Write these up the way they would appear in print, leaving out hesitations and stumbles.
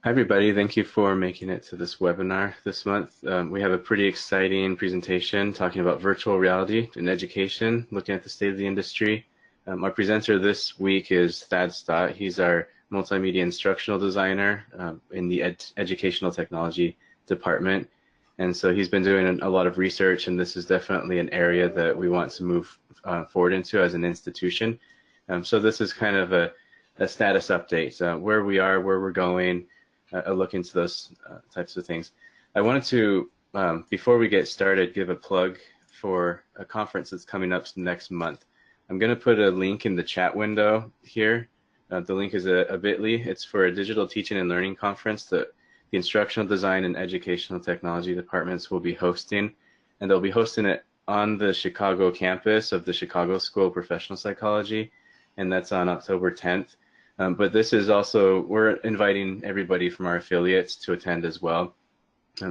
Hi, everybody. Thank you for making it to this webinar this month. We have a pretty exciting presentation talking about virtual reality in education, looking at the state of the industry. Our presenter this week is Thad Stott. He's our multimedia instructional designer in the educational technology department. And so he's been doing a lot of research, and this is definitely an area that we want to move forward into as an institution. So this is kind of a status update, where we are, where we're going, a look into those types of things. I wanted to, before we get started, give a plug for a conference that's coming up next month. I'm going to put a link in the chat window here. The link is a bit.ly. It's for a digital teaching and learning conference that the instructional design and educational technology departments will be hosting, and they'll be hosting it on the Chicago campus of the Chicago School of Professional Psychology, and that's on October 10th. But this is also, we're inviting everybody from our affiliates to attend as well.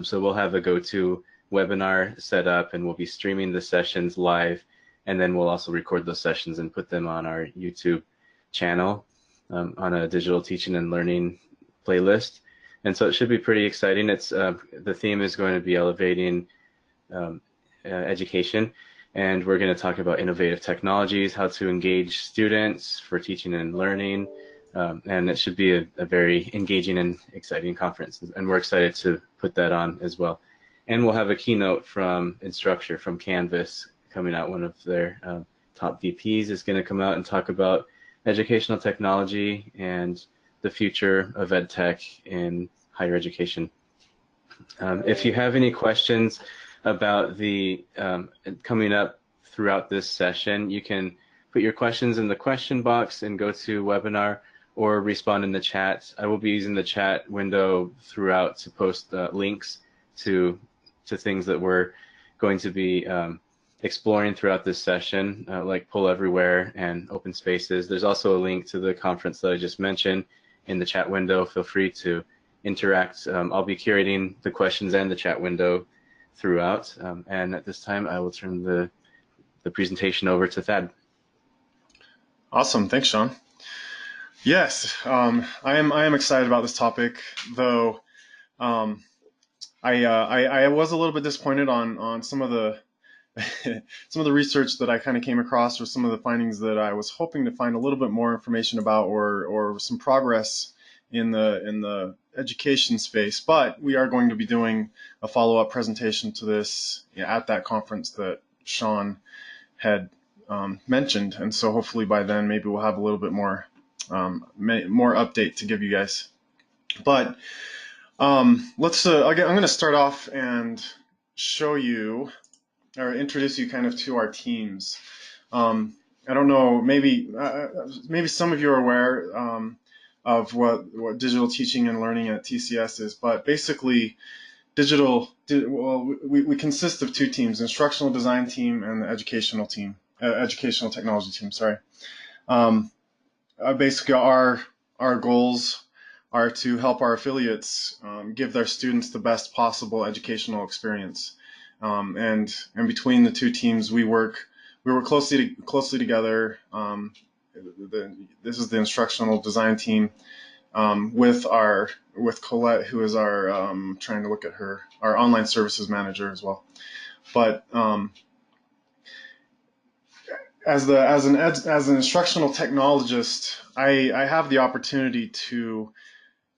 So we'll have a go-to webinar set up, and we'll be streaming the sessions live, and then we'll also record those sessions and put them on our YouTube channel on a digital teaching and learning playlist. And so it should be pretty exciting. It's the theme is going to be elevating education, and we're going to talk about innovative technologies, how to engage students for teaching and learning, and it should be a very engaging and exciting conference, and we're excited to put that on as well. And we'll have a keynote from Instructure, from Canvas, coming out. One of their top VPs is going to come out and talk about educational technology and the future of EdTech in higher education. If you have any questions about the coming up throughout this session, you can put your questions in the question box and go to webinar, or respond in the chat. I will be using the chat window throughout to post links to things that we're going to be exploring throughout this session, like Pull Everywhere and Open Spaces. There's also a link to the conference that I just mentioned in the chat window. Feel free to interact. I'll be curating the questions and the chat window throughout. And at this time, I will turn the presentation over to Thad. Awesome, thanks, Sean. Yes, I am excited about this topic, though. I was a little bit disappointed on some of the some of the research that I kind of came across, or some of the findings that I was hoping to find a little bit more information about, or some progress in the education space. But we are going to be doing a follow-up presentation to this at that conference that Sean had mentioned, and so hopefully by then maybe we'll have a little bit more update to give you guys. But let's I'm going to start off and show you, or introduce you kind of to our teams. I don't know, maybe some of you are aware of what digital teaching and learning at TCS is, but basically we consist of two teams: instructional design team and the educational technology team. Sorry. Basically, our goals are to help our affiliates give their students the best possible educational experience. And between the two teams, we work closely together. This is the instructional design team with Colette, who is our trying to look at our online services manager as well. But as an instructional technologist, I have the opportunity to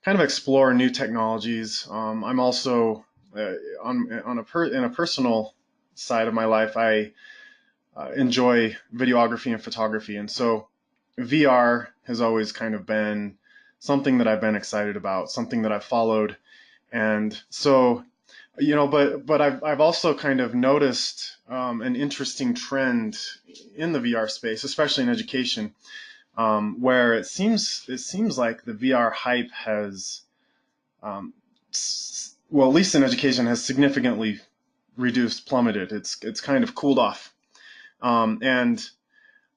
kind of explore new technologies. I'm also in a personal side of my life, I enjoy videography and photography, and so VR has always kind of been something that I've been excited about, something that I've followed, and so but I've also kind of noticed an interesting trend in the VR space, especially in education, where it seems like the VR hype has, well, at least in education, has significantly plummeted. It's kind of cooled off, and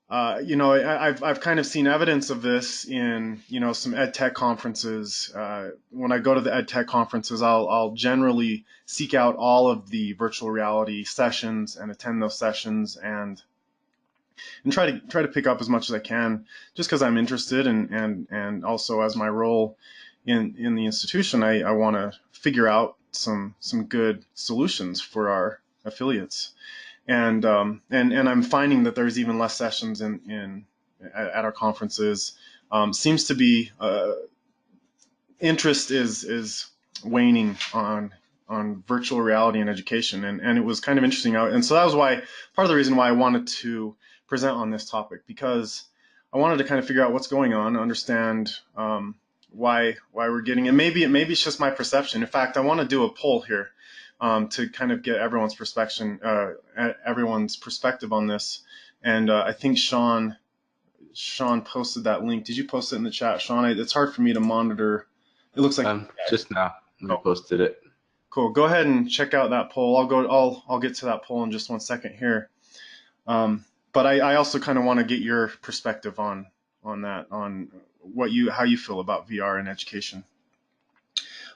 I've kind of seen evidence of this in some EdTech conferences. When I go to the EdTech conferences, I'll generally seek out all of the virtual reality sessions and attend those sessions, and try to pick up as much as I can, just because I'm interested, and also as my role in the institution, I want to figure out some good solutions for our affiliates. And I'm finding that there's even less sessions in at our conferences. Seems to be interest is waning on virtual reality in education, and it was kind of interesting. And so that was why part of the reason why I wanted to present on this topic, because I wanted to kind of figure out what's going on, understand why we're getting it. Maybe it's just my perception. In fact, I want to do a poll here to kind of get everyone's perspective on this. And I think Sean posted that link. Did you post it in the chat, Sean? It's hard for me to monitor. It looks like Just now I oh, posted it. cool. Go ahead and check out that poll. I'll get to that poll in just 1 second here. But I also kind of want to get your perspective on that, on how you feel about VR in education.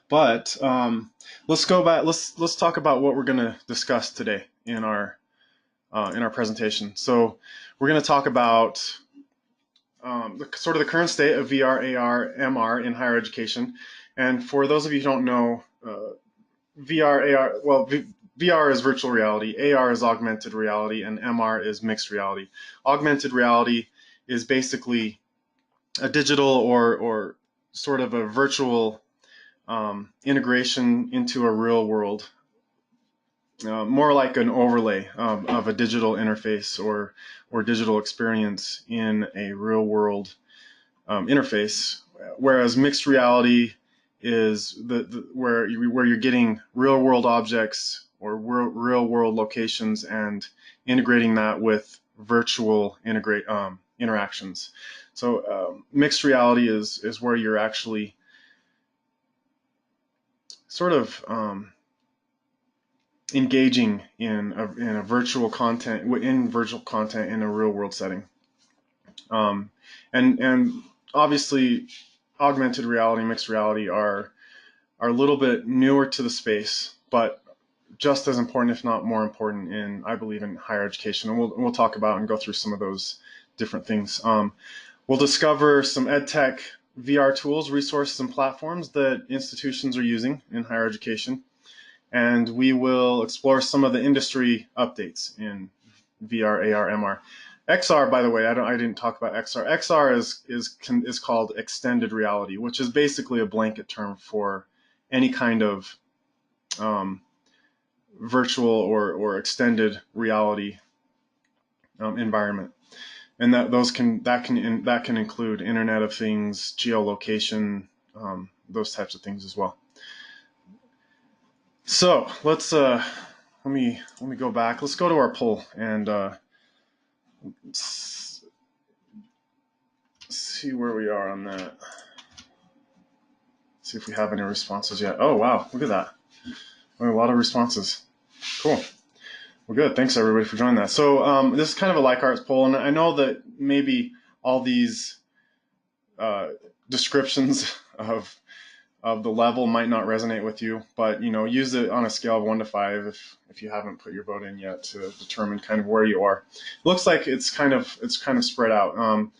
But let's go back. Let's talk about what we're going to discuss today in our presentation. So we're going to talk about sort of the current state of VR, AR, MR in higher education. And for those of you who don't know, VR, AR, well, VR is virtual reality, AR is augmented reality, and MR is mixed reality. Augmented reality is basically a digital or sort of a virtual integration into a real world, more like an overlay of a digital interface or digital experience in a real world interface, whereas mixed reality is where you're getting real world objects or real world locations and integrating that with virtual interactions. So mixed reality is where you're actually sort of engaging in a virtual content in a real world setting, and obviously augmented reality, mixed reality are a little bit newer to the space, but just as important, if not more important, I believe, in higher education. And we'll talk about and go through some of those different things. We'll discover some EdTech VR tools, resources, and platforms that institutions are using in higher education. And we will explore some of the industry updates in VR, AR, MR. XR, by the way, I didn't talk about XR. XR is called extended reality, which is basically a blanket term for any kind of virtual or extended reality environment, and that can include Internet of Things, geolocation, those types of things as well. So let's let me go back. Let's go to our poll and see where we are on that. See if we have any responses yet. Oh wow, look at that! A lot of responses. Cool. Well, good. Thanks everybody for joining that. So this is kind of a Leichhardt's poll, and I know that maybe all these descriptions of the level might not resonate with you, but use it on a scale of 1 to 5 if you haven't put your vote in yet to determine kind of where you are. It looks like it's kind of spread out.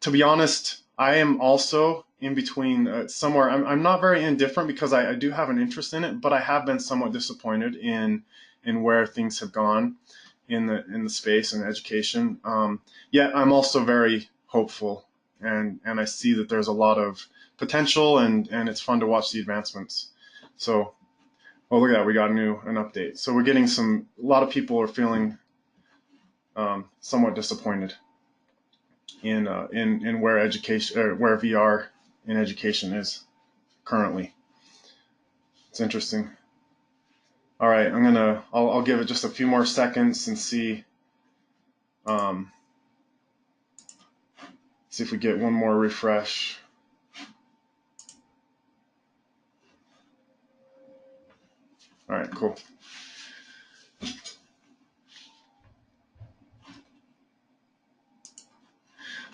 To be honest, I am also in between somewhere. I'm not very indifferent because I do have an interest in it, but I have been somewhat disappointed in where things have gone in the space and education. Yet I'm also very hopeful, and I see that there's a lot of potential, and it's fun to watch the advancements. So, oh look at that, we got an update. So we're getting a lot of people are feeling somewhat disappointed in where education, where VR in education is currently. It's interesting. All right, I'll give it just a few more seconds and see if we get one more refresh. All right, cool.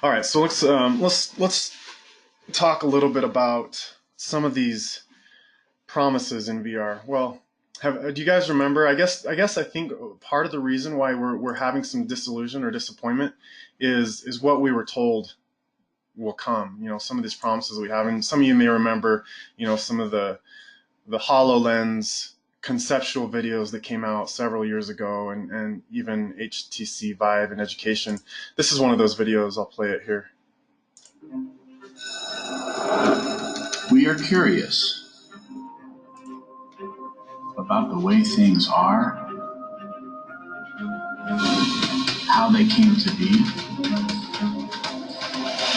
All right, so let's talk a little bit about some of these promises in VR. Well, do you guys remember? I think part of the reason why we're having some disillusion or disappointment is what we were told will come. Some of these promises we have, and some of you may remember, some of the HoloLens conceptual videos that came out several years ago, and even HTC Vive in education. This is one of those videos. I'll play it here. We are curious about the way things are, how they came to be,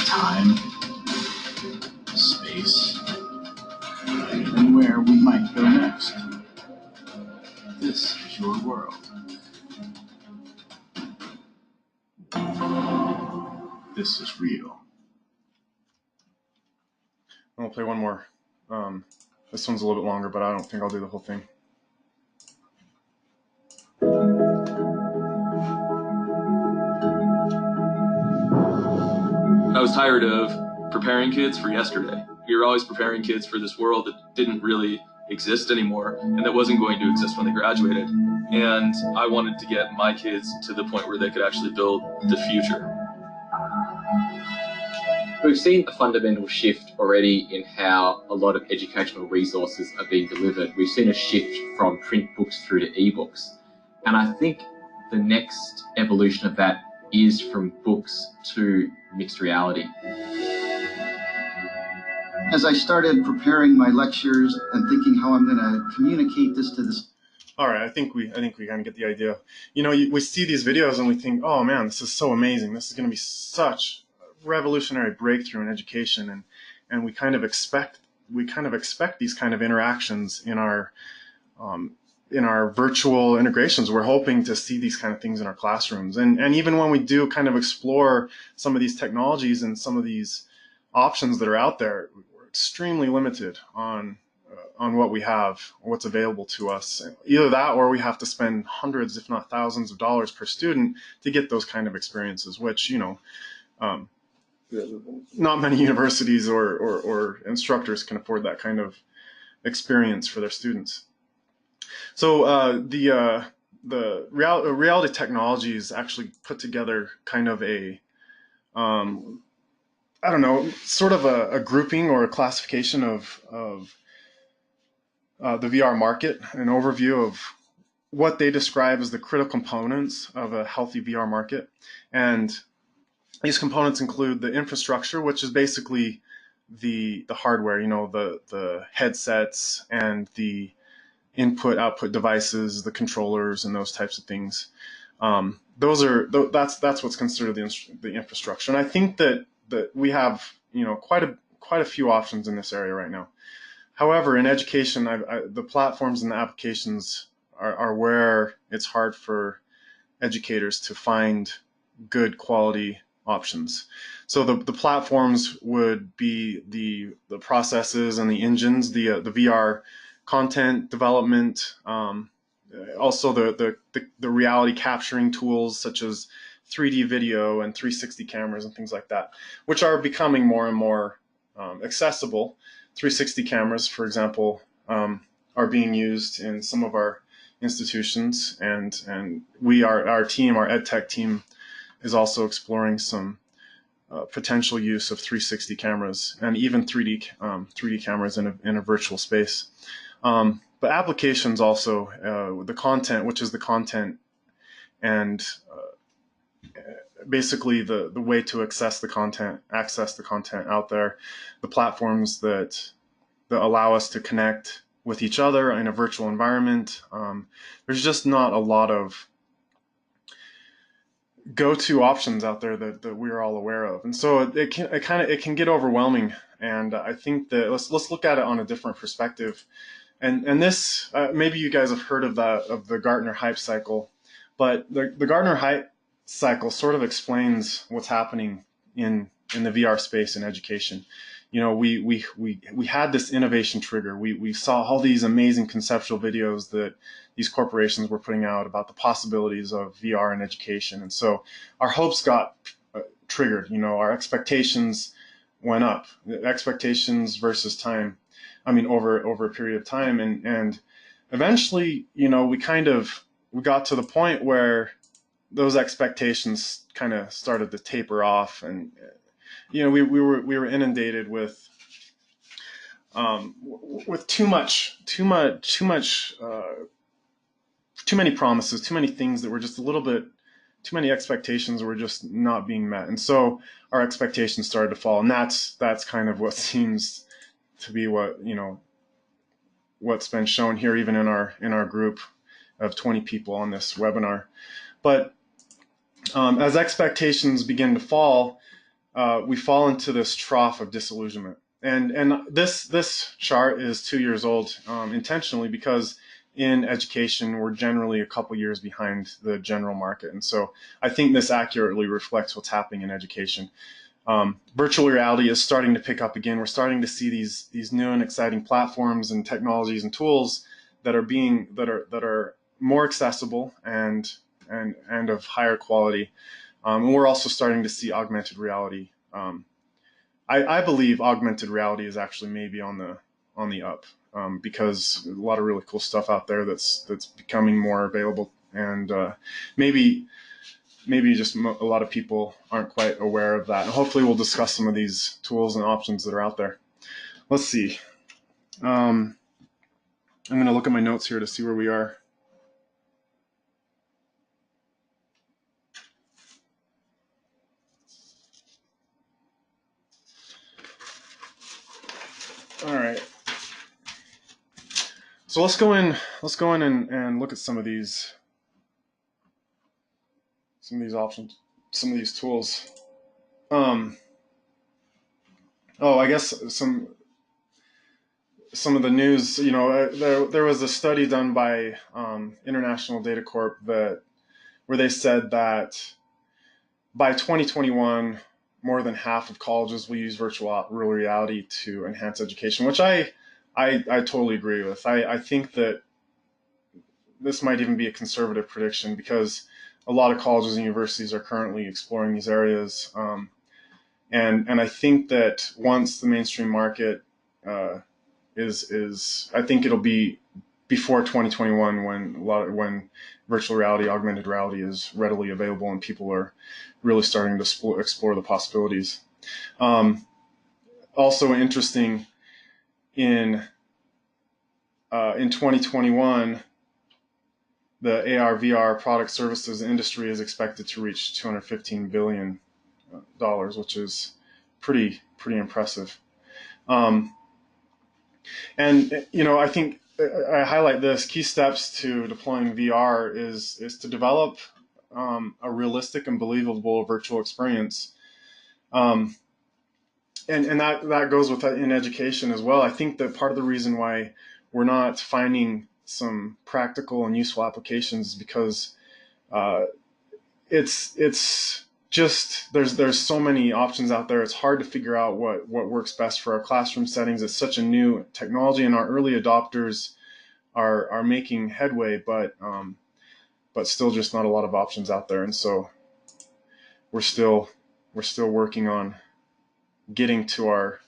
time, space, and where we might go next. This is your world. This is real. I'll play one more. This one's a little bit longer, but I don't think I'll do the whole thing. I was tired of preparing kids for yesterday. We were always preparing kids for this world that didn't really exist anymore and that wasn't going to exist when they graduated. And I wanted to get my kids to the point where they could actually build the future. We've seen a fundamental shift already in how a lot of educational resources are being delivered. We've seen a shift from print books through to ebooks. And I think the next evolution of that is from books to mixed reality. As I started preparing my lectures and thinking how I'm going to communicate this to this. All right, I think we kind of get the idea. We see these videos and we think, oh man, this is so amazing. This is going to be such a revolutionary breakthrough in education, and we kind of expect these kind of interactions in our virtual integrations. We're hoping to see these kind of things in our classrooms, and even when we do kind of explore some of these technologies and some of these options that are out there, we're extremely limited on what we have, what's available to us. Either that, or we have to spend hundreds, if not thousands of dollars per student to get those kind of experiences, which, not many universities or instructors can afford that kind of experience for their students. So the Reality Technologies actually put together kind of a sort of a grouping or a classification of the VR market, an overview of what they describe as the critical components of a healthy VR market. And these components include the infrastructure, which is basically the hardware, the headsets and the input-output devices, the controllers, and those types of things. That's what's considered the infrastructure. And I think that we have quite a few options in this area right now. However, in education, the platforms and the applications are where it's hard for educators to find good quality options. So the platforms would be the processes and the engines, the VR content development, also the reality capturing tools such as 3D video and 360 cameras and things like that, which are becoming more and more accessible. 360 cameras, for example, are being used in some of our institutions, and our EdTech team, is also exploring some potential use of 360 cameras and even 3D cameras in a virtual space. But applications also, the content, which is the content, and basically the way to access the content out there, the platforms that allow us to connect with each other in a virtual environment. There's just not a lot of go-to options out there that we're all aware of, and so it can get overwhelming. And I think that let's look at it on a different perspective. And this maybe you guys have heard of the Gartner hype cycle, but the Gartner hype cycle sort of explains what's happening in the VR space in education. We had this innovation trigger. We saw all these amazing conceptual videos that these corporations were putting out about the possibilities of VR in education, and so our hopes got triggered. Our expectations went up. The expectations versus time. Over a period of time, and eventually, we got to the point where those expectations kind of started to taper off, and we were inundated with too many promises, too many things that were just a little bit, too many expectations were just not being met, and so our expectations started to fall, and that's kind of what seems to be what's been shown here, even in our group of 20 people on this webinar. But as expectations begin to fall, we fall into this trough of disillusionment. And this chart is 2 years old intentionally, because in education we're generally a couple years behind the general market, and so I think this accurately reflects what's happening in education. Virtual reality is starting to pick up again. We're starting to see these new and exciting platforms and technologies and tools that are more accessible and of higher quality. And we're also starting to see augmented reality. I believe augmented reality is actually maybe on the up, because a lot of really cool stuff out there that's becoming more available, and maybe just a lot of people aren't quite aware of that. And hopefully we'll discuss some of these tools and options that are out there. Let's see. I'm going to look at my notes here to see where we are. All right. So let's go in and look at some of these options, some of these tools. I guess some of the news, there was a study done by International Data Corp where they said that by 2021, more than half of colleges will use virtual reality to enhance education, which I totally agree with. I think that this might even be a conservative prediction, because a lot of colleges and universities are currently exploring these areas. And I think that once the mainstream market is I think it'll be before 2021 when virtual reality, augmented reality is readily available and people are really starting to explore the possibilities. Also interesting, in 2021, the AR VR product services industry is expected to reach $215 billion, which is pretty impressive. And I think I highlight this: key steps to deploying VR is to develop a realistic and believable virtual experience. And that goes with in education as well. I think that part of the reason why we're not finding some practical and useful applications is because it's just there's so many options out there. It's hard to figure out what works best for our classroom settings. It's such a new technology, and our early adopters are making headway, but still just not a lot of options out there. And so we're still working on getting to our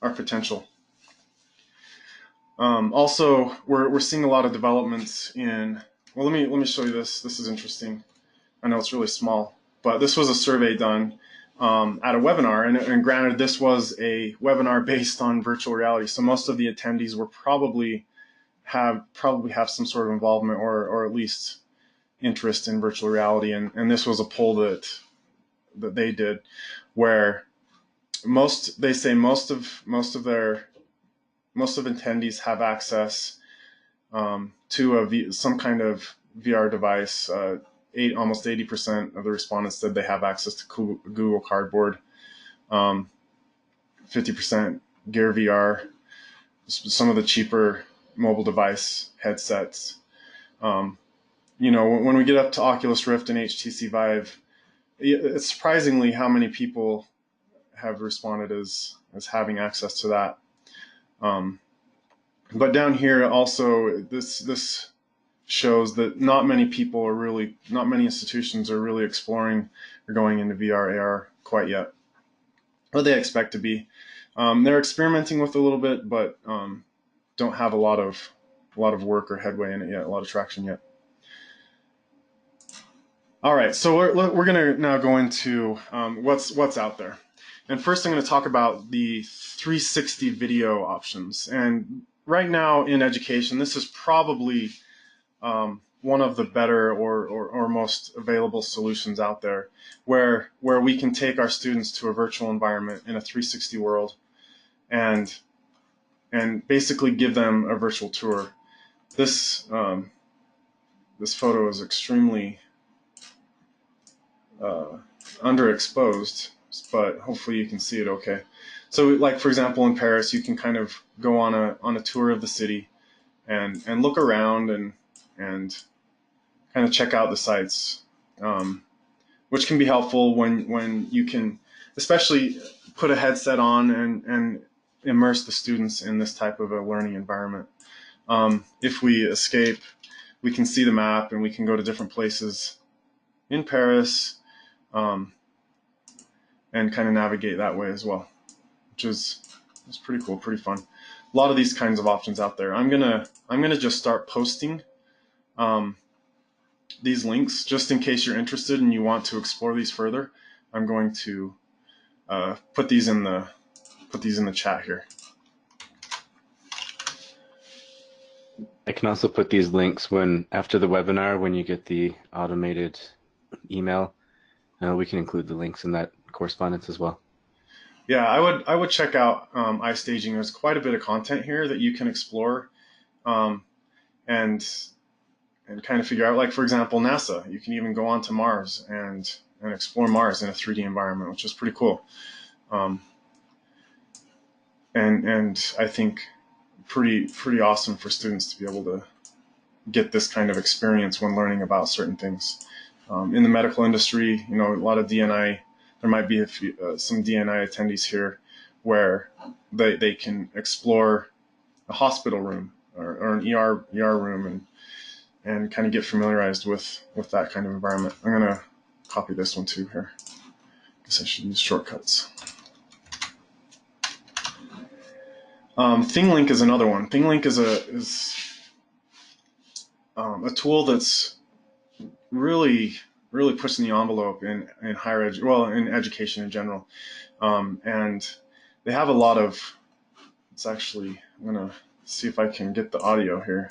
potential. Also, we're seeing a lot of developments in. Well, let me show you this. This is interesting. I know it's really small, but this was a survey done at a webinar, and granted, this was a webinar based on virtual reality, so most of the attendees were probably have some sort of involvement or at least interest in virtual reality, and this was a poll that they did, where most of attendees have access to some kind of VR device. Almost 80% of the respondents said they have access to Google Cardboard. 50% Gear VR, some of the cheaper mobile device headsets. When we get up to Oculus Rift and HTC Vive, it's surprisingly how many people have responded as having access to that. But down here also, this shows that not many institutions are really exploring or going into VR, AR quite yet. Or they expect to be. They're experimenting with a little bit, but don't have a lot of work or headway in it yet, a lot of traction yet. All right, so we're going to now go into what's out there. And first I'm going to talk about the 360 video options. And right now in education, this is probably one of the better or most available solutions out there, where we can take our students to a virtual environment in a 360 world and basically give them a virtual tour. This this photo is extremely underexposed, but hopefully you can see it okay. So, like for example, in Paris, you can kind of go on a tour of the city and look around and kind of check out the sites, which can be helpful when you can, especially put a headset on and immerse the students in this type of a learning environment. If we escape, we can see the map and we can go to different places in Paris, and kind of navigate that way as well, which is pretty cool, pretty fun. A lot of these kinds of options out there. I'm gonna just start posting these links just in case you're interested and you want to explore these further. I'm going to put these in the chat here. I can also put these links after the webinar, when you get the automated email, we can include the links in that correspondence as well. Yeah, I would check out iStaging. There's quite a bit of content here that you can explore, and kind of figure out. Like for example, NASA. You can even go on to Mars and explore Mars in a 3D environment, which is pretty cool. And I think pretty awesome for students to be able to get this kind of experience when learning about certain things. In the medical industry, a lot of DNI. There might be some DNI attendees here where they can explore a hospital room or an ER room and kind of get familiarized with that kind of environment. I'm going to copy this one too here. I guess I should use shortcuts. ThingLink is another one. ThingLink is a tool that's really pushing the envelope in higher in education in general, and they have a lot of. It's actually, I'm gonna see if I can get the audio here.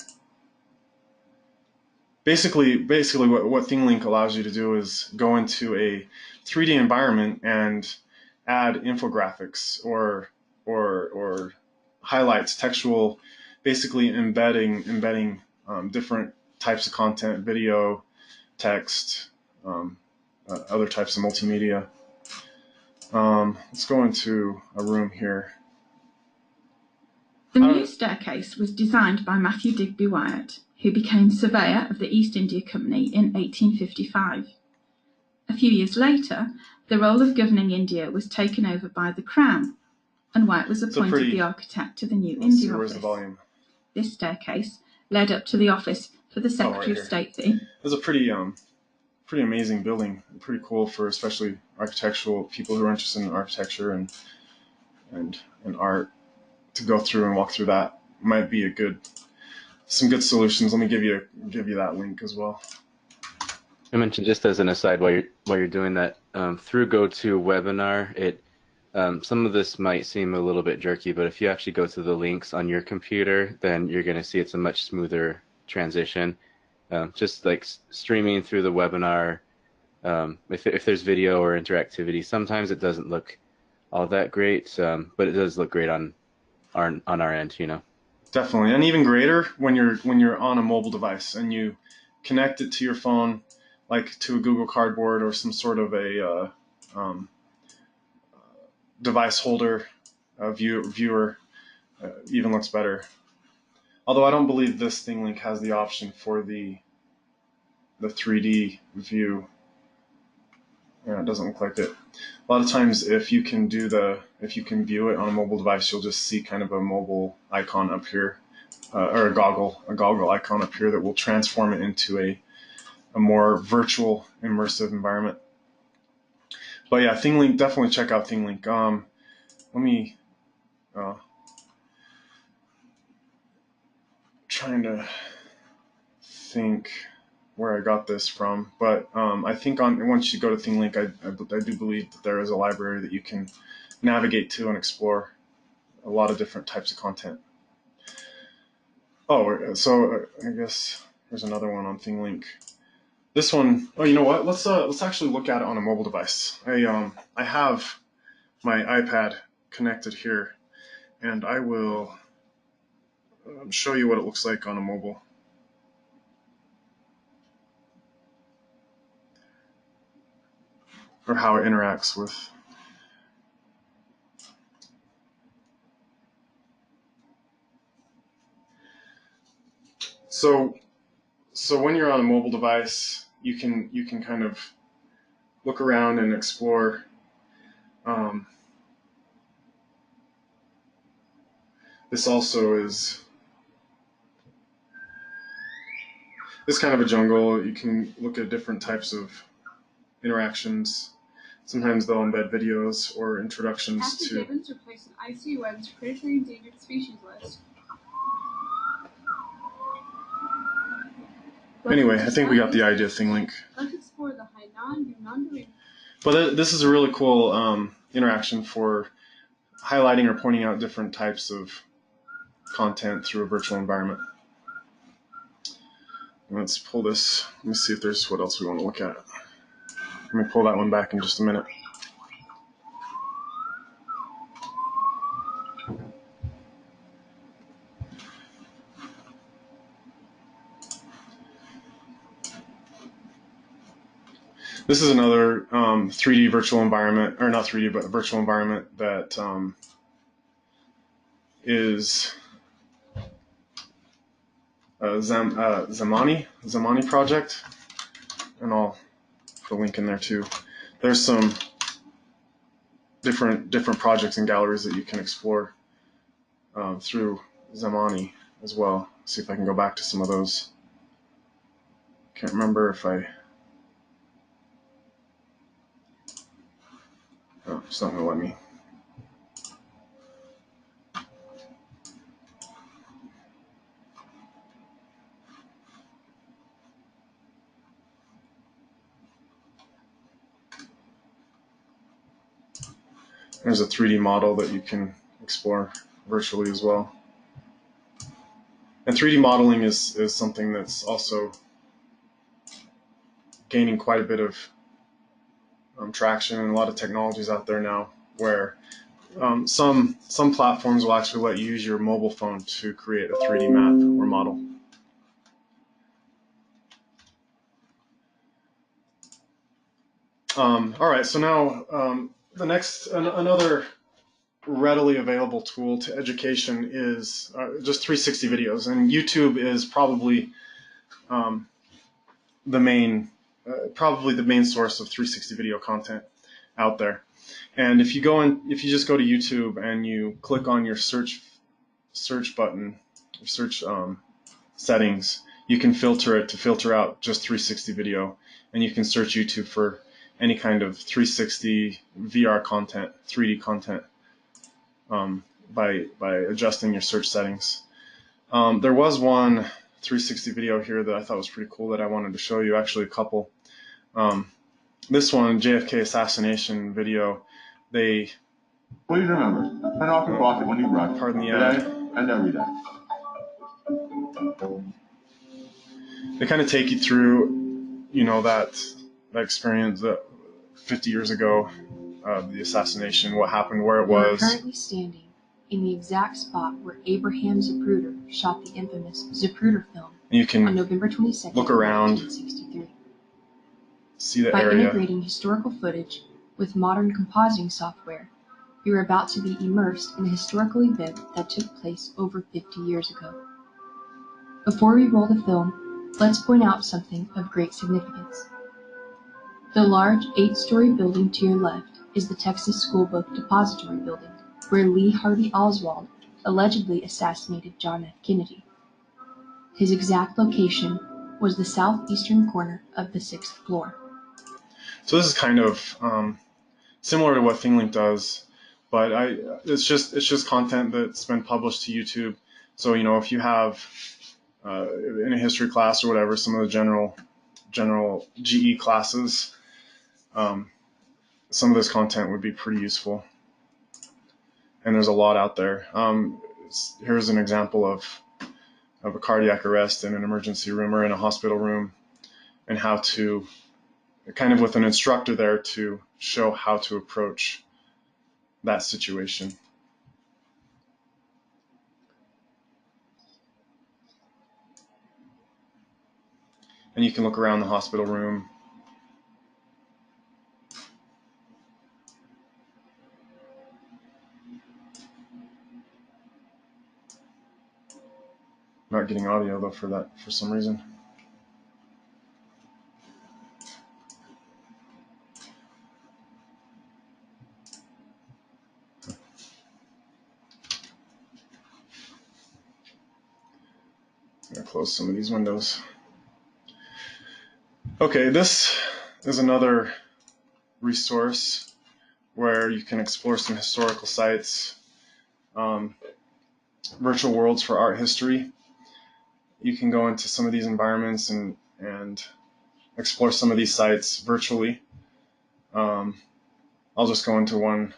Basically, what ThingLink allows you to do is go into a 3D environment and add infographics or highlights, textual, basically embedding different types of content, video, text, other types of multimedia. Let's go into a room here. The new staircase was designed by Matthew Digby Wyatt, who became surveyor of the East India Company in 1855. A few years later, the role of governing India was taken over by the Crown, and Wyatt was appointed the architect to the new India office. The volume? This staircase led up to the office for the Secretary of State. It's a pretty amazing building, pretty cool for especially architectural people who are interested in architecture and art. To go through and walk through that might be some good solutions. Let me give you that link as well. I mentioned, just as an aside, while you're doing that, through GoToWebinar, some of this might seem a little bit jerky, but if you actually go to the links on your computer, then you're going to see it's a much smoother transition. Just like streaming through the webinar, if there's video or interactivity, sometimes it doesn't look all that great, but it does look great on our end, Definitely, and even greater when you're on a mobile device and you connect it to your phone, like to a Google Cardboard or some sort of a device holder, viewer, even looks better. Although I don't believe this ThingLink has the option for the 3D view. Yeah, it doesn't look like it. A lot of times, if you can view it on a mobile device, you'll just see kind of a mobile icon up here, or a goggle icon up here that will transform it into a more virtual, immersive environment. But yeah, ThingLink, definitely check out ThingLink. Let me trying to think. where I got this from, but I think once you go to ThingLink, I do believe that there is a library that you can navigate to and explore a lot of different types of content. Oh, so I guess there's another one on ThingLink. This one, oh, you know what? Let's actually look at it on a mobile device. I have my iPad connected here, and I will show you what it looks like on a mobile. Or how it interacts with. So when you're on a mobile device, you can kind of look around and explore. This also is kind of a jungle. You can look at different types of interactions. Sometimes they'll embed videos or introductions After to. Gibbons replaced an ICUN's critically endangered species list. Anyway, I think we got the idea of ThingLink. Let's explore the Hainan Yunnan. But this is a really cool interaction for highlighting or pointing out different types of content through a virtual environment. Let's pull this. Let me see if there's what else we want to look at. Let me pull that one back in just a minute. This is another 3D virtual environment, or not 3D, but a virtual environment that is a Zamani project, and I'll put a link in there too. There's some different projects and galleries that you can explore through Zamani as well. See if I can go back to some of those. Can't remember if I. Oh, it's not going to let me. There's a 3D model that you can explore virtually as well. And 3D modeling is something that's also gaining quite a bit of traction, and a lot of technologies out there now where some platforms will actually let you use your mobile phone to create a 3D map or model. All right, so now the next, another readily available tool to education is just 360 videos, and YouTube is probably the main source of 360 video content out there. And if you just go to YouTube and you click on your search button, your search settings, you can filter it to filter out just 360 video, and you can search YouTube for any kind of 360 VR content, 3D content, by adjusting your search settings. There was one 360 video here that I thought was pretty cool that I wanted to show you, actually a couple. This one, JFK assassination video, they... Please remember, turn off the faucet when you brush. Pardon the ad. And every day. They kind of take you through, that experience that 50 years ago of the assassination, what happened, where it was. We're currently standing in the exact spot where Abraham Zapruder shot the infamous Zapruder film you can on November 22nd, look around, 1963. See the By area. integrating historical footage with modern compositing software, you are about to be immersed in a historical event that took place over 50 years ago. Before we roll the film, let's point out something of great significance. The large 8-story building to your left is the Texas School Book Depository Building, where Lee Harvey Oswald allegedly assassinated John F. Kennedy. His exact location was the southeastern corner of the 6th floor. So this is kind of similar to what ThingLink does, but it's just content that's been published to YouTube. So if you have in a history class or whatever, some of the general general GE classes, some of this content would be pretty useful. And there's a lot out there. Here's an example of a cardiac arrest in an emergency room or in a hospital room, and how to, kind of with an instructor there to show how to approach that situation. And you can look around the hospital room. Not getting audio though for some reason. I'm gonna close some of these windows. Okay, this is another resource where you can explore some historical sites, virtual worlds for art history. You can go into some of these environments and explore some of these sites virtually. I'll just go into one.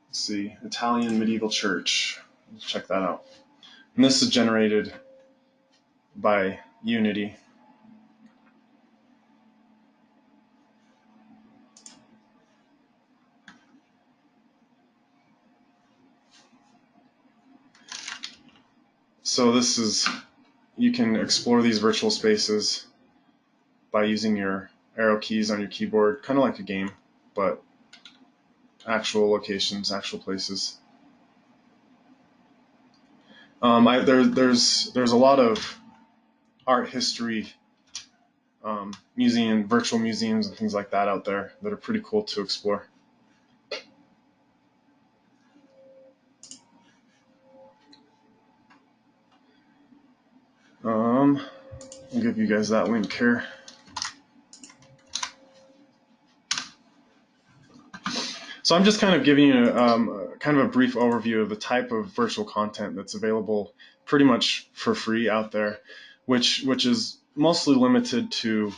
Let's see, Italian medieval church. Let's check that out. And this is generated by Unity. So this is, you can explore these virtual spaces by using your arrow keys on your keyboard, kind of like a game, but actual locations, actual places. There's a lot of art history virtual museums and things like that out there that are pretty cool to explore. I'll give you guys that link here. So I'm just kind of giving you kind of a brief overview of the type of virtual content that's available pretty much for free out there, which is mostly limited to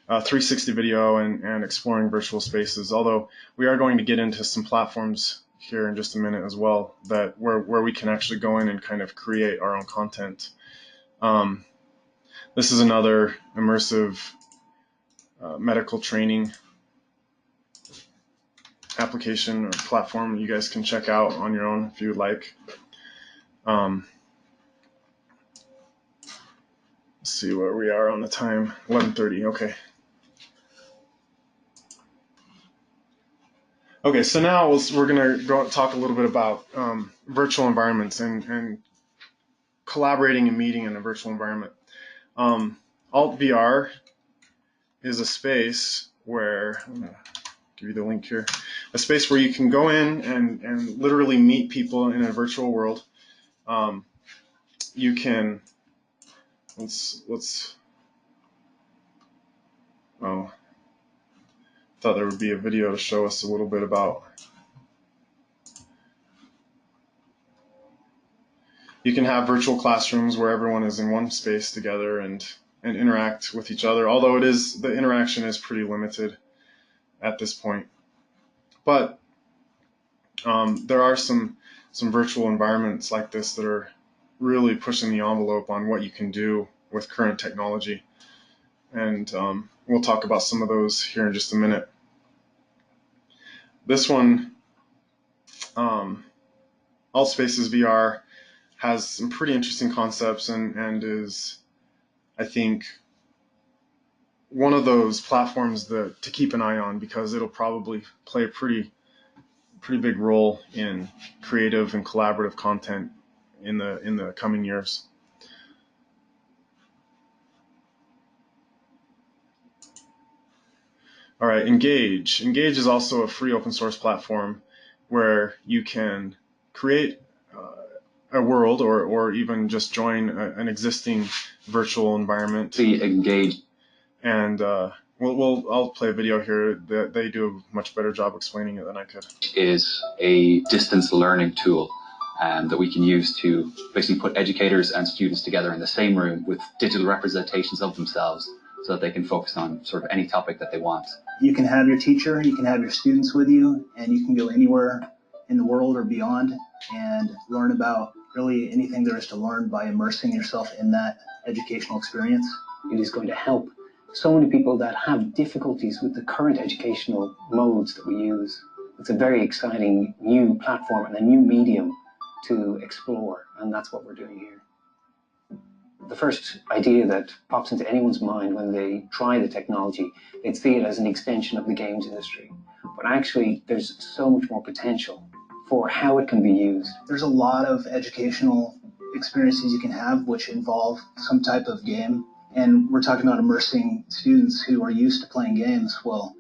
360 video and exploring virtual spaces, although we are going to get into some platforms here in just a minute as well that where we can actually go in and kind of create our own content. This is another immersive medical training application or platform you guys can check out on your own if you would like. Let's see where we are on the time. 11:30. Okay. Okay, so now we're going to go talk a little bit about virtual environments and collaborating and meeting in a virtual environment. Alt VR is a space where, I'm going to give you the link here, a space where you can go in and literally meet people in a virtual world. You can, oh, thought there would be a video to show us a little bit about. You can have virtual classrooms where everyone is in one space together and interact with each other, although the interaction is pretty limited at this point. But there are some virtual environments like this that are really pushing the envelope on what you can do with current technology. And we'll talk about some of those here in just a minute. This one, Alt Spaces VR, has some pretty interesting concepts and is, I think, one of those platforms to keep an eye on, because it'll probably play a pretty big role in creative and collaborative content in the coming years. All right, Engage. Engage is also a free open source platform where you can create a world or even just join an existing virtual environment. See Engage. And I'll play a video here that they do a much better job explaining it than I could. Is a distance learning tool that we can use to basically put educators and students together in the same room with digital representations of themselves so that they can focus on sort of any topic that they want. You can have your teacher, you can have your students with you, and you can go anywhere in the world or beyond and learn about really anything there is to learn by immersing yourself in that educational experience. It is going to help so many people that have difficulties with the current educational modes that we use. It's a very exciting new platform and a new medium to explore, and that's what we're doing here. The first idea that pops into anyone's mind when they try the technology, they'd see it as an extension of the games industry. But actually, there's so much more potential for how it can be used. There's a lot of educational experiences you can have which involve some type of game. And we're talking about immersing students who are used to playing games. Well,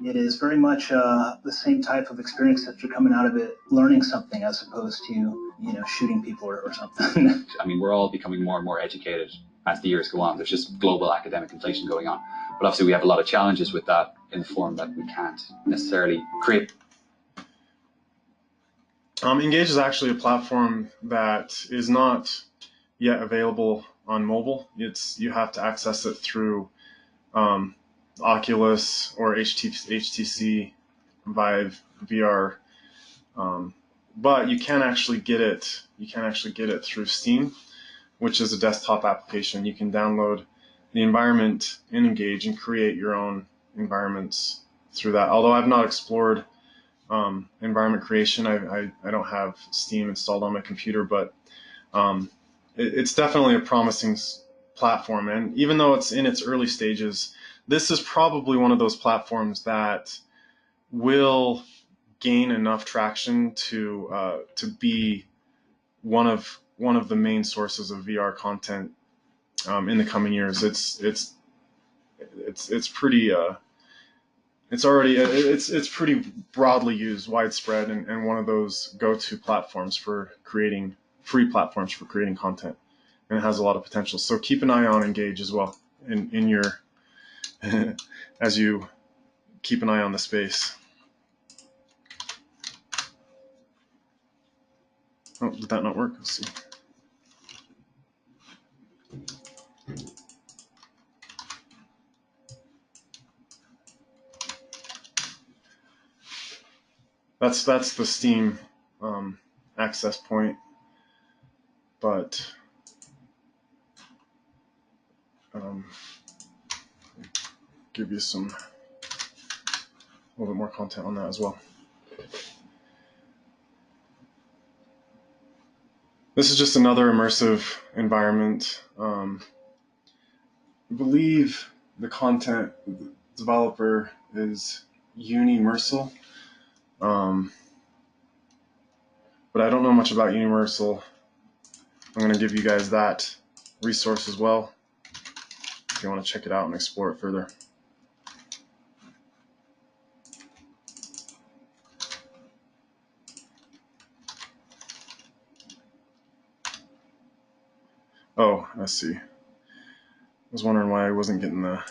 it is very much the same type of experience that you're coming out of it learning something as opposed to, shooting people or something. I mean, we're all becoming more and more educated as the years go on. There's just global academic inflation going on. But obviously we have a lot of challenges with that in the form that we can't necessarily create. Engage is actually a platform that is not yet available on mobile. You have to access it through Oculus or HTC Vive VR, but you can actually get it. You can actually get it through Steam, which is a desktop application. You can download the environment in Engage and create your own environments through that. Although I've not explored environment creation, I don't have Steam installed on my computer, but it's definitely a promising platform. And even though it's in its early stages, this is probably one of those platforms that will gain enough traction to be one of the main sources of VR content in the coming years. It's pretty it's pretty broadly used, widespread, and one of those go-to platforms for creating free platforms for creating content, and it has a lot of potential. So keep an eye on Engage as well in your as you keep an eye on the space. Oh, did that not work? Let's see. That's the Steam access point, but give you a little bit more content on that as well. This is just another immersive environment. I believe the content developer is Universal, but I don't know much about Universal. I'm going to give you guys that resource as well if you want to check it out and explore it further. Oh, I see. I was wondering why I wasn't getting the...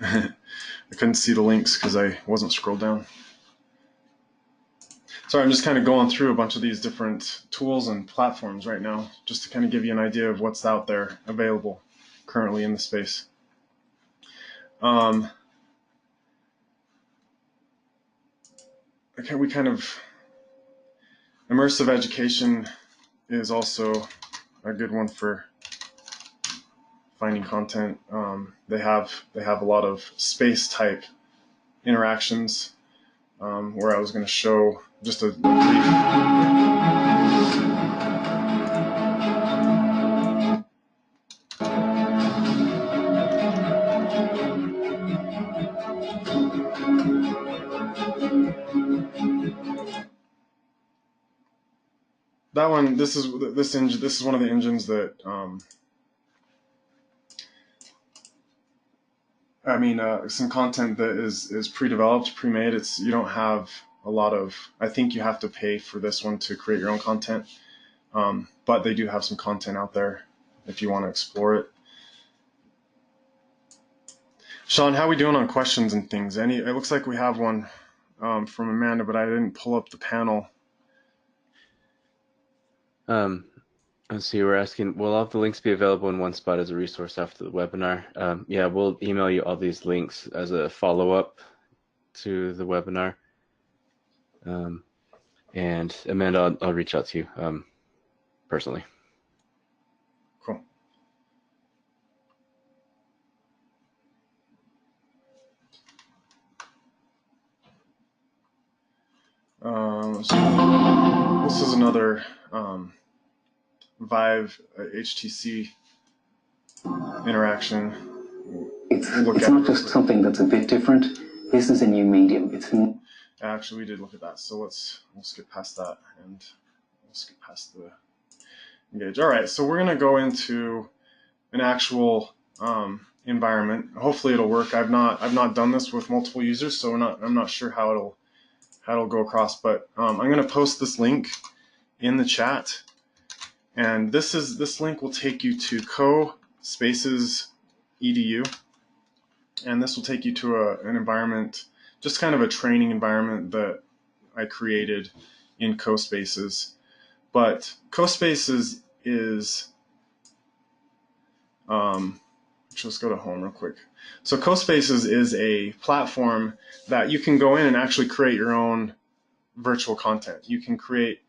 I couldn't see the links because I wasn't scrolled down. Sorry, I'm just kind of going through a bunch of these different tools and platforms right now, just to kind of give you an idea of what's out there available currently in the space. Okay, immersive education is also a good one for finding content. They have a lot of space type interactions where I was going to show just a brief. That one, this is one of the engines that some content that is pre-developed, pre-made. You don't have a lot of. I think you have to pay for this one to create your own content, but they do have some content out there if you want to explore it. Sean, how are we doing on questions and things? It looks like we have one from Amanda, but I didn't pull up the panel. Let's see, we're asking, will all of the links be available in one spot as a resource after the webinar? Yeah, we'll email you all these links as a follow-up to the webinar. And Amanda, I'll reach out to you personally. Cool. So this is another Vive HTC interaction. It's not just something that's a bit different. This is a new medium. Actually, we did look at that, so we'll skip past that and we'll skip past the engage. All right, so we're gonna go into an actual environment. Hopefully, it'll work. I've not done this with multiple users, so I'm not sure how it'll go across. But I'm gonna post this link in the chat, and this link will take you to co-spaces edu, and this will take you to an environment, just kind of a training environment that I created in CoSpaces. But CoSpaces is, just go to home real quick. So CoSpaces is a platform that you can go in and actually create your own virtual content. You can create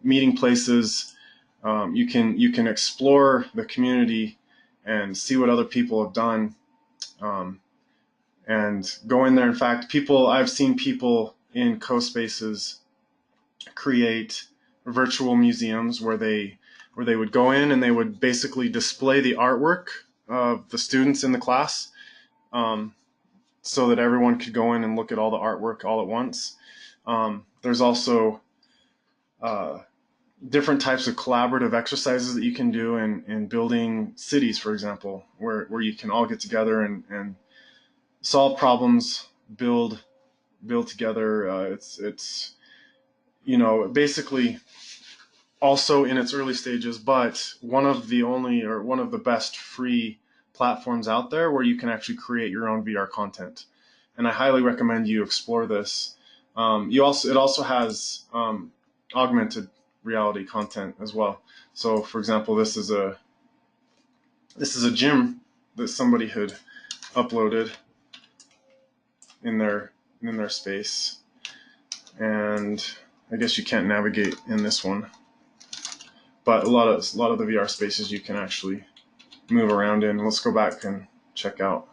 meeting places. You can explore the community and see what other people have done. And go in there. In fact, I've seen people in CoSpaces create virtual museums where they would go in and they would basically display the artwork of the students in the class, so that everyone could go in and look at all the artwork all at once. There's also different types of collaborative exercises that you can do in building cities, for example, where you can all get together and solve problems, build together. It's basically also in its early stages, but one of the best free platforms out there where you can actually create your own VR content. And I highly recommend you explore this. It also has augmented reality content as well. So, for example, this is a gym that somebody had uploaded in their space, and I guess you can't navigate in this one, but a lot of the VR spaces you can actually move around in. Let's go back and check out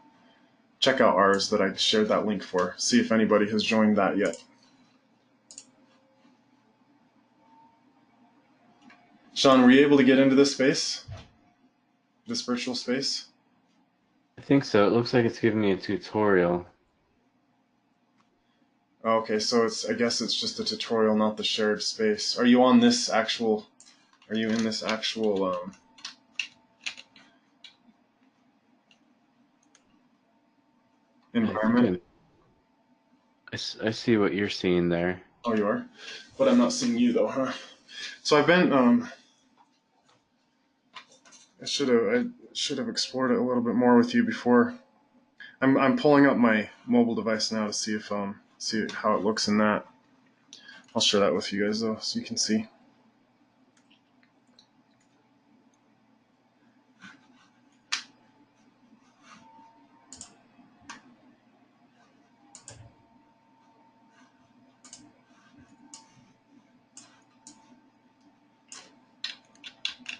ours that I shared that link for. See if anybody has joined that yet. Sean, were you able to get into this space? This virtual space? I think so. It looks like it's giving me a tutorial. Okay, so I guess it's just a tutorial, not the shared space. Are you in this actual environment? I see what you're seeing there. Oh, you are? But I'm not seeing you though, huh? So I've been I should have explored it a little bit more with you before. I'm pulling up my mobile device now to see how it looks in that. I'll share that with you guys though, so you can see.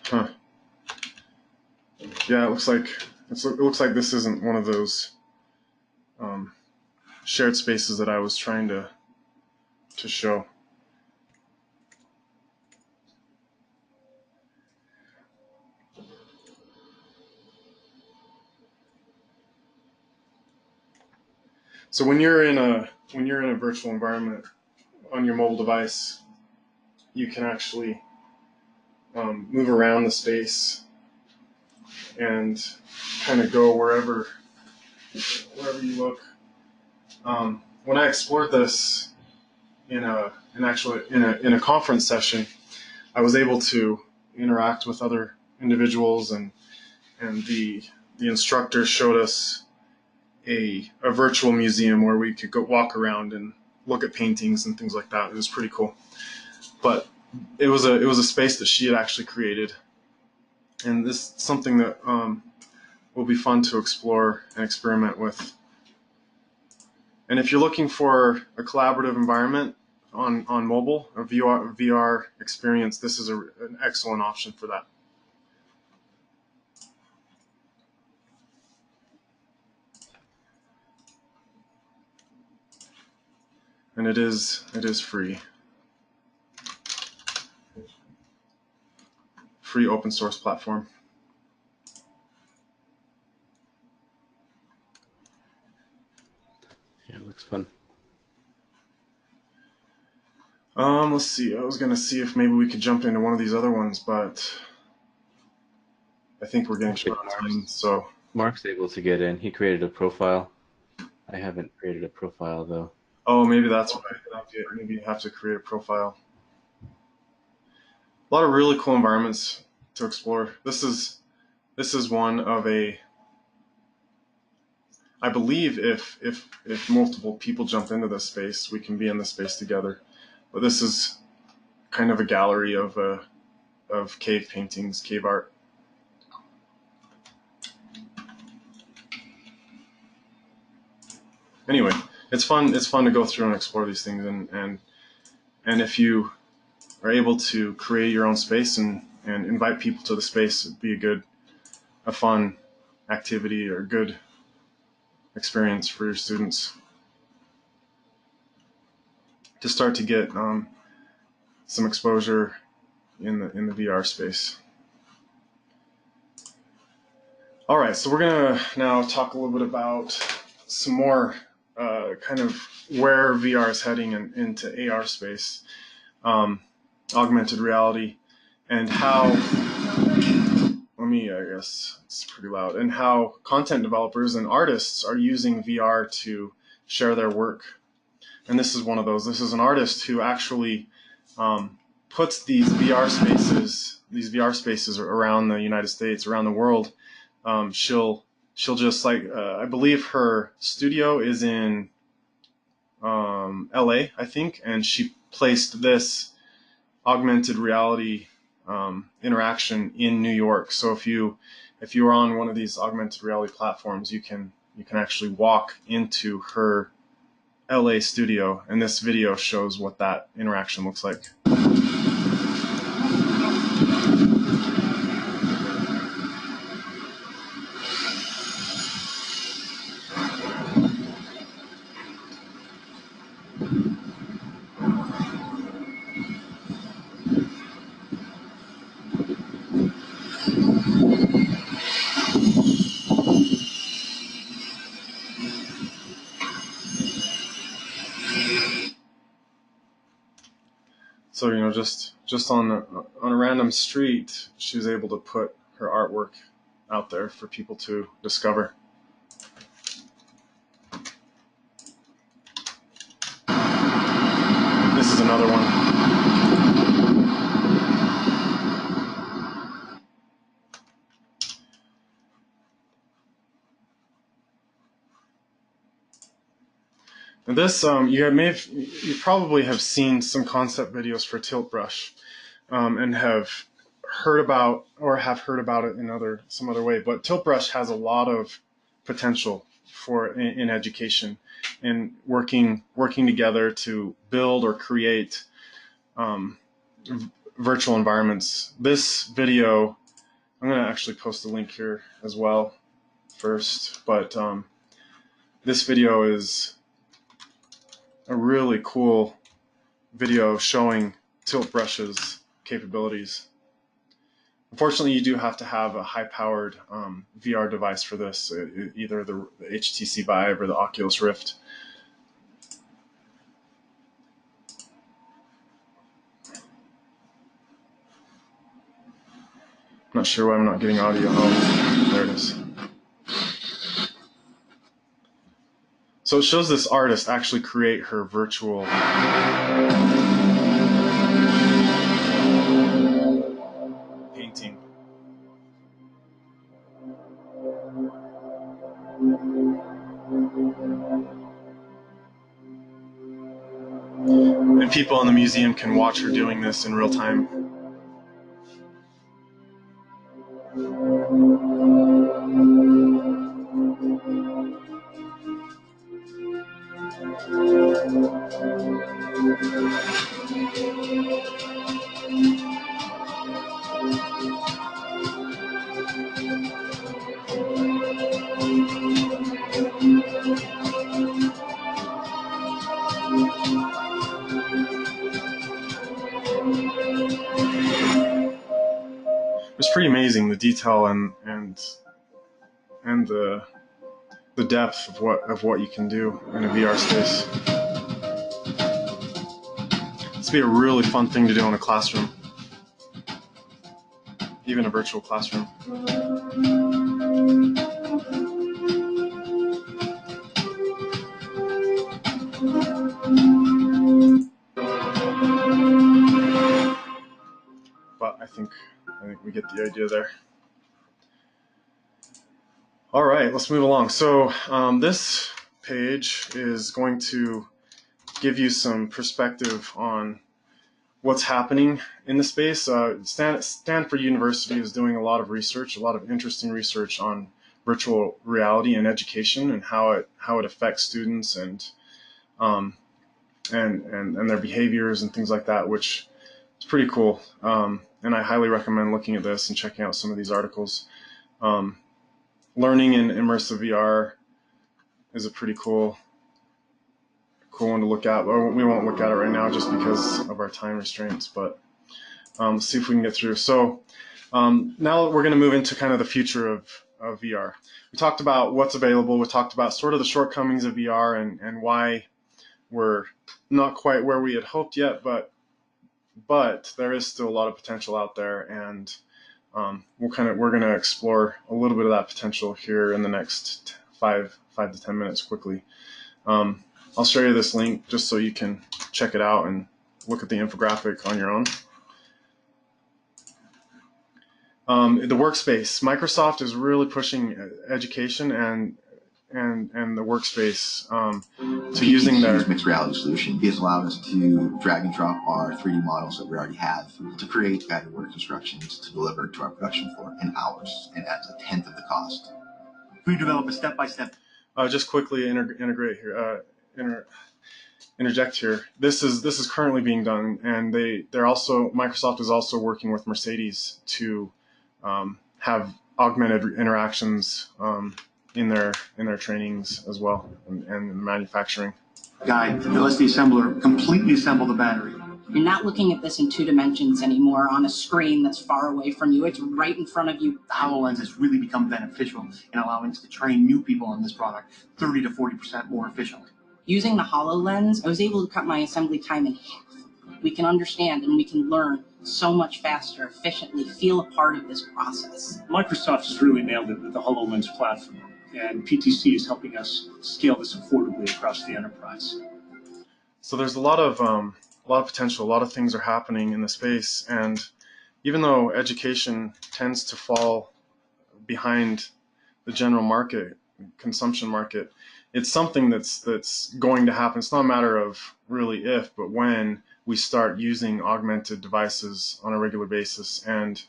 Huh. Yeah, it looks like this isn't one of those shared spaces that I was trying to show. So when you're in a virtual environment on your mobile device, you can actually move around the space and kind of go wherever you look. When I explored this in a conference session, I was able to interact with other individuals, and the instructor showed us a virtual museum where we could go walk around and look at paintings and things like that. It was pretty cool. But it was a space that she had actually created, and this is something that will be fun to explore and experiment with. And if you're looking for a collaborative environment on mobile, a VR experience, this is an excellent option for that. And it is free. Free open source platform. Yeah, it looks fun. Let's see. I was gonna see if maybe we could jump into one of these other ones, but I think we're getting short on time. So Mark's able to get in. He created a profile. I haven't created a profile though. Oh, maybe that's why. Maybe you have to create a profile. A lot of really cool environments to explore. This is one of a. I believe if multiple people jump into this space, we can be in this space together. But this is kind of a gallery of cave paintings, cave art. Anyway, it's fun. It's fun to go through and explore these things, and if you are able to create your own space and invite people to the space, it'd be a fun activity or good experience for your students to start to get some exposure in the VR space. All right, so we're gonna now talk a little bit about some more kind of where VR is heading into AR space, augmented reality, and how. I guess it's pretty loud, and how content developers and artists are using VR to share their work. And this is one of those. This is an artist who actually puts these VR spaces around the United States, around the world. She'll just like I believe her studio is in LA, I think, and she placed this augmented reality interaction in New York. So if you are on one of these augmented reality platforms, you can actually walk into her LA studio, and this video shows what that interaction looks like. So just on a random street, she was able to put her artwork out there for people to discover. This is another one. And this, you probably have seen some concept videos for Tilt Brush, and have heard about it in some other way. But Tilt Brush has a lot of potential in education, and working together to build or create virtual environments. This video, I'm going to actually post a link here as well first, but this video is a really cool video showing Tilt Brush's capabilities. Unfortunately, you do have to have a high-powered VR device for this, either the HTC Vive or the Oculus Rift. Not sure why I'm not getting audio. Oh, there it is. So it shows this artist actually create her virtual painting. And people in the museum can watch her doing this in real time. It's pretty amazing, the detail and the depth of what you can do in a VR space. This would be a really fun thing to do in a classroom, even a virtual classroom. But I think we get the idea there. All right, let's move along. So this page is going to give you some perspective on what's happening in the space. Stanford University is doing a lot of research, a lot of interesting research on virtual reality and education and how it affects students and their behaviors and things like that, which is pretty cool. And I highly recommend looking at this and checking out some of these articles. Learning in immersive VR is a pretty cool one to look at. We won't look at it right now just because of our time restraints, but see if we can get through. So now we're going to move into kind of the future of VR. We talked about what's available. We talked about sort of the shortcomings of VR and why we're not quite where we had hoped yet, but there is still a lot of potential out there, and we're going to explore a little bit of that potential here in the next 5 to 10 minutes quickly. I'll show you this link just so you can check it out and look at the infographic on your own. The workspace. Microsoft is really pushing education and the workspace to using their mixed reality solution. It has allowed us to drag and drop our 3D models that we already have to create guided work instructions to deliver to our production floor in hours and at a tenth of the cost. We develop a step-by-step. Just quickly integrate here. Interject here. This is currently being done, and Microsoft is also working with Mercedes to have augmented interactions in their trainings as well, and manufacturing. Guide lets the assembler completely assemble the battery. You're not looking at this in 2 dimensions anymore on a screen that's far away from you. It's right in front of you. The HoloLens has really become beneficial in allowing us to train new people on this product 30 to 40% more efficiently. Using the HoloLens, I was able to cut my assembly time in half. We can understand and we can learn so much faster, efficiently, feel a part of this process. Microsoft has really nailed it with the HoloLens platform, and PTC is helping us scale this affordably across the enterprise. So there's a lot of potential. A lot of things are happening in the space, and even though education tends to fall behind the general market, consumption market, it's something that's going to happen. It's not a matter of really if, but when we start using augmented devices on a regular basis, and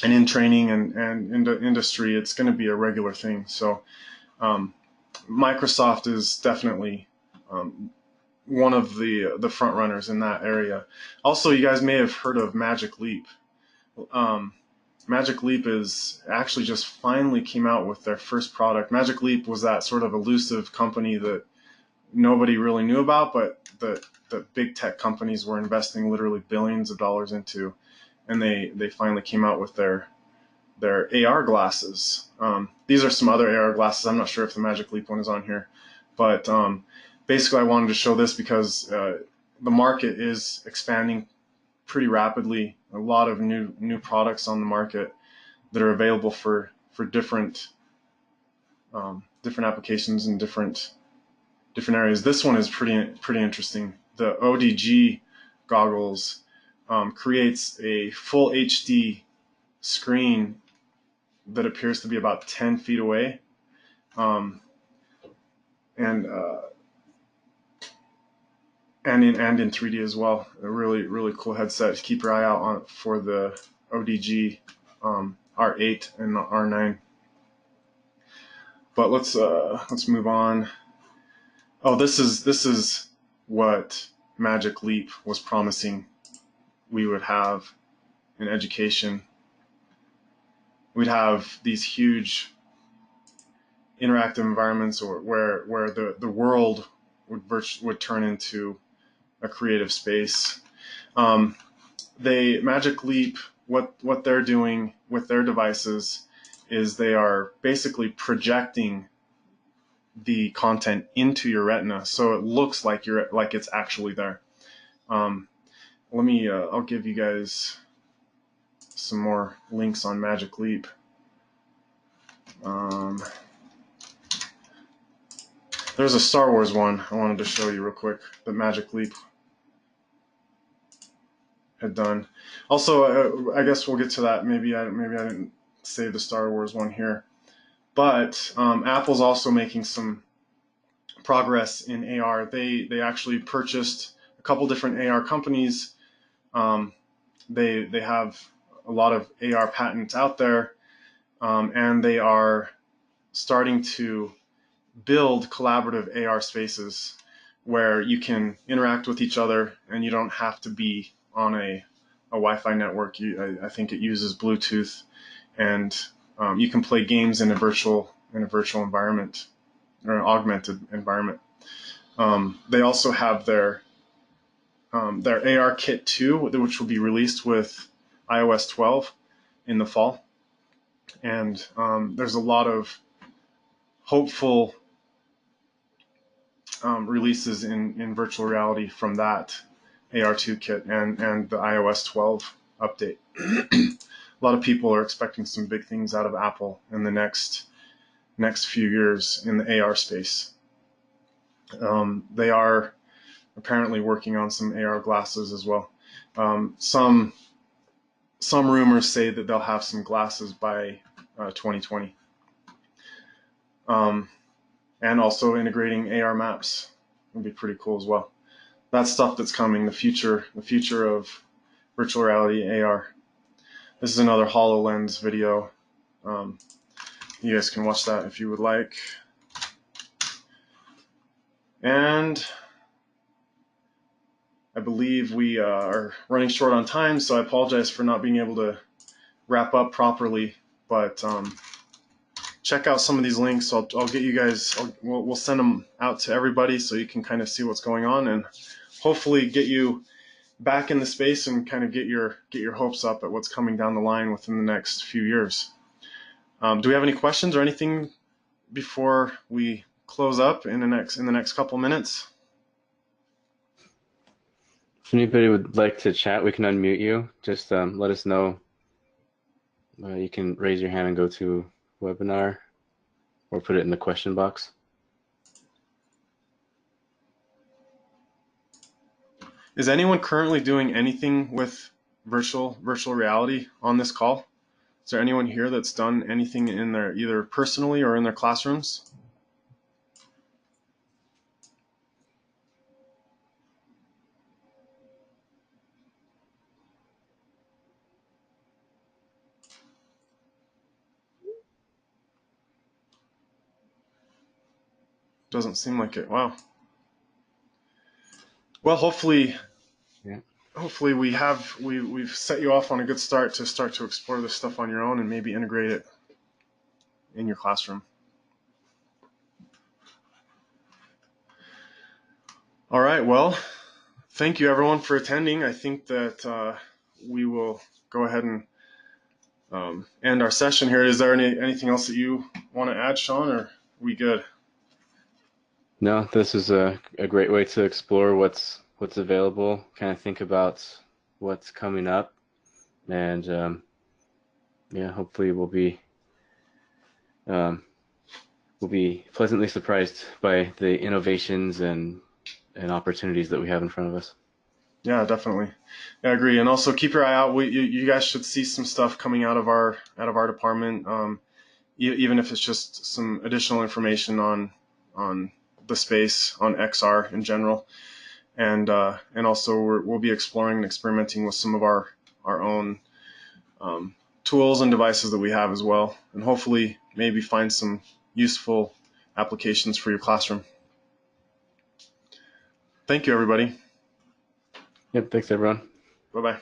in training and in the industry, it's going to be a regular thing. So Microsoft is definitely one of the front runners in that area. Also, you guys may have heard of Magic Leap. Magic Leap is actually just finally came out with their first product. Magic Leap was that sort of elusive company that nobody really knew about, but the big tech companies were investing literally billions of dollars into, and they finally came out with their AR glasses. These are some other AR glasses. I'm not sure if the Magic Leap one is on here, but basically I wanted to show this because the market is expanding pretty rapidly. A lot of new products on the market that are available for different applications in different areas. This one is pretty interesting. The ODG goggles creates a full HD screen that appears to be about 10 feet away, and and in 3D as well. A really cool headset. Keep your eye out on for the ODG R8 and R9. But let's move on. Oh, this is what Magic Leap was promising we would have in education. We'd have these huge interactive environments where the world would turn into a creative space. Magic Leap, what they're doing with their devices is they are basically projecting the content into your retina, so it looks like it's actually there. I'll give you guys some more links on Magic Leap. There's a Star Wars one I wanted to show you real quick that Magic Leap had done. Also, I guess we'll get to that. Maybe I didn't save the Star Wars one here, but Apple's also making some progress in AR. They actually purchased a couple different AR companies. They have a lot of AR patents out there, and they are starting to build collaborative AR spaces where you can interact with each other and you don't have to be on a Wi-Fi network. I think it uses Bluetooth, and you can play games in a virtual environment or an augmented environment. They also have their AR Kit 2, which will be released with iOS 12 in the fall. And there's a lot of hopeful releases in virtual reality from that AR2 kit and the iOS 12 update. A lot of people are expecting some big things out of Apple in the next few years in the AR space. They are apparently working on some AR glasses as well. Some rumors say that they'll have some glasses by 2020. And also integrating AR maps would be pretty cool as well. That's stuff that's coming, the future of virtual reality AR. This is another HoloLens video. You guys can watch that if you would like. And I believe we are running short on time, so I apologize for not being able to wrap up properly. But check out some of these links. I'll get you guys. We'll send them out to everybody so you can kind of see what's going on and hopefully get you back in the space and kind of get your hopes up at what's coming down the line within the next few years. Do we have any questions or anything before we close up in the next couple minutes? If anybody would like to chat, we can unmute you. Just let us know. You can raise your hand and go to webinar or put it in the question box. Is anyone currently doing anything with virtual reality on this call? Is there anyone here that's done anything in their either personally or in their classrooms? Doesn't seem like it. Wow. Well, hopefully we've set you off on a good start to explore this stuff on your own and maybe integrate it in your classroom. All right. Well, thank you everyone for attending. I think that we will go ahead and end our session here. Is there anything else that you want to add, Sean, or are we good? No, this is a great way to explore what's available, kind of think about what's coming up, and yeah, hopefully we'll be pleasantly surprised by the innovations and opportunities that we have in front of us. Yeah, definitely. Yeah, I agree. And also keep your eye out. You guys should see some stuff coming out of our department, even if it's just some additional information on the space, on XR in general. and also we'll be exploring and experimenting with some of our own tools and devices that we have as well, and hopefully maybe find some useful applications for your classroom. Thank you, everybody. Yep, thanks everyone. Bye-bye.